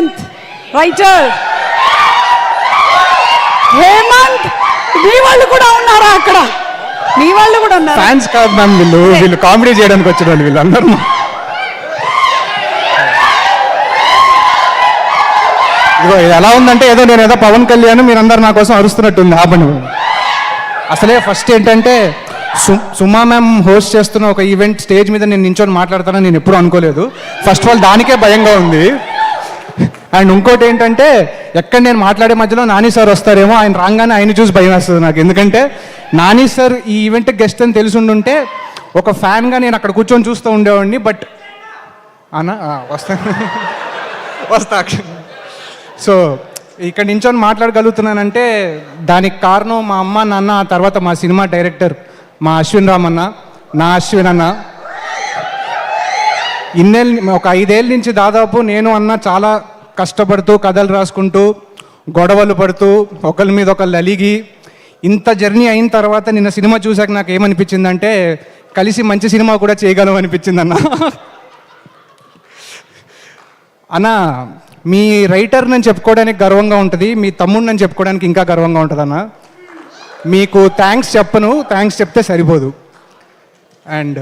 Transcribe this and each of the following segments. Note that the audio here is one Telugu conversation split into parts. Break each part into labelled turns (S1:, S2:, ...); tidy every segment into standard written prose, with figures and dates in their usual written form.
S1: హేమంత్ రైటర్. హేమంత్, మీ వాళ్ళు కూడా ఉన్నారా అక్కడ? మీ వాళ్ళు కూడా ఉన్నారు.
S2: ఫ్యాన్స్ కాదు మ్యామ్, వీళ్ళు కామెడీ చేయడానికి వచ్చిన వాళ్ళు వీళ్ళందరూ. ఇదిగో ఇది ఎలా ఉందంటే నేను ఏదో పవన్ కళ్యాణ్ మీరందరూ నా కోసం అరుస్తున్నట్టుంది. ఆపండి. అసలే ఫస్ట్ ఏంటంటే సుమా మ్యామ్ హోస్ట్ చేస్తున్న ఒక ఈవెంట్ స్టేజ్ మీద నేను నించొని మాట్లాడతానని నేను ఎప్పుడూ అనుకోలేదు. ఫస్ట్ ఆఫ్ ఆల్ దానికే భయంగా ఉంది. అండ్ ఇంకోటి ఏంటంటే ఎక్కడ నేను మాట్లాడే మధ్యలో నాని సార్ వస్తారేమో, ఆయన రాగానే ఆయన చూసి భయం వేస్తుంది నాకు. ఎందుకంటే నాని సార్ ఈ ఈవెంట్కి గెస్ట్ అని తెలిసి ఉండుంటే ఒక ఫ్యాన్గా నేను అక్కడ కూర్చొని చూస్తూ ఉండేవాడిని. బట్ అన్న వస్తా. సో ఇక్కడ నించొని మాట్లాడగలుగుతున్నానంటే దానికి కారణం మా అమ్మ నాన్న, ఆ తర్వాత మా సినిమా డైరెక్టర్ మా అశ్విన్ రామన్న, నా అశ్విన్ అన్న. ఒక 5 ఏళ్ళ నుంచి దాదాపు నేను అన్న చాలా కష్టపడుతూ కథలు రాసుకుంటూ గొడవలు పడుతూ ఒకరి మీద ఒకళ్ళు అలిగి ఇంత జర్నీ అయిన తర్వాత నిన్న సినిమా చూసాక నాకు ఏమనిపించిందంటే కలిసి మంచి సినిమా కూడా చేయగలం అనిపించింది అన్న. అన్న, మీ రైటర్ నేను చెప్పుకోవడానికి గర్వంగా ఉంటుంది, మీ తమ్ముడు నేను చెప్పుకోవడానికి ఇంకా గర్వంగా ఉంటుంది అన్న. మీకు థ్యాంక్స్ చెప్పను, థ్యాంక్స్ చెప్తే సరిపోదు. అండ్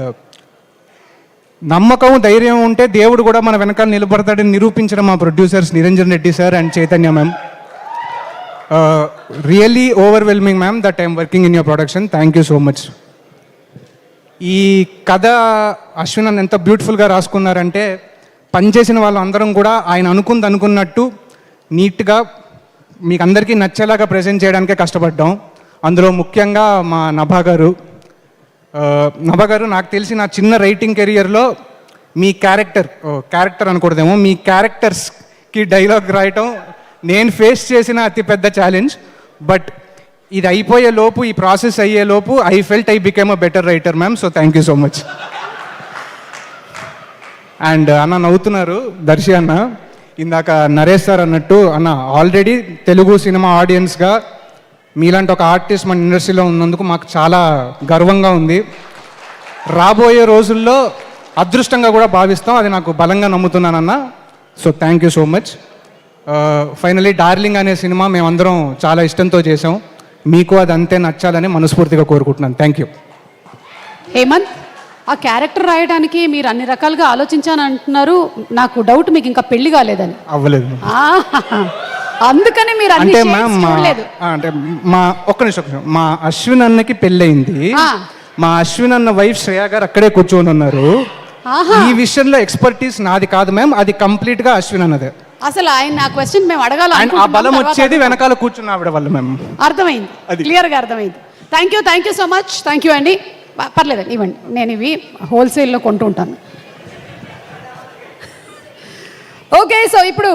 S2: నమ్మకం ధైర్యం ఉంటే దేవుడు కూడా మన వెనకాల నిలబడతాడని నిరూపించడం మా producers Niranjan Reddy sir and Chaitanya ma'am. Really overwhelming ma'am that I'm working in your production. Thank you so much. ఈ కథ అశ్విన్ అన్న ఎంత బ్యూటిఫుల్గా రాసుకున్నారంటే పనిచేసిన వాళ్ళందరం కూడా ఆయన అనుకున్నట్టు నీట్గా మీకు అందరికీ నచ్చేలాగా ప్రజెంట్ చేయడానికే కష్టపడ్డాం. అందులో ముఖ్యంగా మా నభా గారు నాకు తెలిసి నా చిన్న రైటింగ్ కెరియర్లో మీ క్యారెక్టర్ అనకూడదేమో, మీ క్యారెక్టర్స్కి డైలాగ్ రాయటం నేను ఫేస్ చేసిన అతిపెద్ద ఛాలెంజ్. బట్ ఇది అయిపోయే లోపు, ఈ ప్రాసెస్ అయ్యే లోపు I felt I became a better writer ma'am. So thank you so much. And అన్న నవ్వుతున్నారు దర్శి అన్న, ఇందాక నరేష్ సార్ అన్నట్టు అన్న ఆల్రెడీ తెలుగు సినిమా ఆడియన్స్గా మీలాంటి ఒక ఆర్టిస్ట్ మన ఇండస్ట్రీలో ఉన్నందుకు మాకు చాలా గర్వంగా ఉంది. రాబోయే రోజుల్లో అదృష్టంగా కూడా భావిస్తాం, అది నాకు బలంగా నమ్ముతున్నానన్న. So thank you so much. Finally darling అనే సినిమా మేమందరం చాలా ఇష్టంతో చేసాం, మీకు అది అంతే నచ్చాలని మనస్ఫూర్తిగా కోరుకుంటున్నాను. Thank you.
S1: హేమంత్, ఆ క్యారెక్టర్ రాయడానికి మీరు అన్ని రకాలుగా ఆలోచించాను అంటున్నారు. నాకు డౌట్ మీకు ఇంకా పెళ్లి కాలేదని.
S2: అవ్వలేదు.
S1: అందుకని మీరు
S2: అంటే మ్యామ్ అంటే ఒక్క నిమిషం, మా అశ్విన్ అన్నకి పెళ్ళయింది. మా అశ్విన్ అన్న వైఫ్ శ్రేయ గారు అక్కడే కూర్చొని ఉన్నారు. ఈ విషయంలో ఎక్స్పర్టీస్ నాది కాదు మ్యామ్, అది కంప్లీట్ గా అశ్విన్ అన్నదే.
S1: అసలు ఆయన నా క్వశ్చన్ మేము అడగాలి.
S2: ఆ బలం వచ్చేది వెనకాల కూర్చున్న ఆవిడ వల్ల మ్యామ్.
S1: అర్థమైంది, క్లియర్గా అర్థమైంది. Thank you so much. Thank you అండి. పర్లేదండి, ఇవ్వండి, నేను ఇవి హోల్సేల్లో కొంటూ ఉంటాను. ఓకే, సో ఇప్పుడు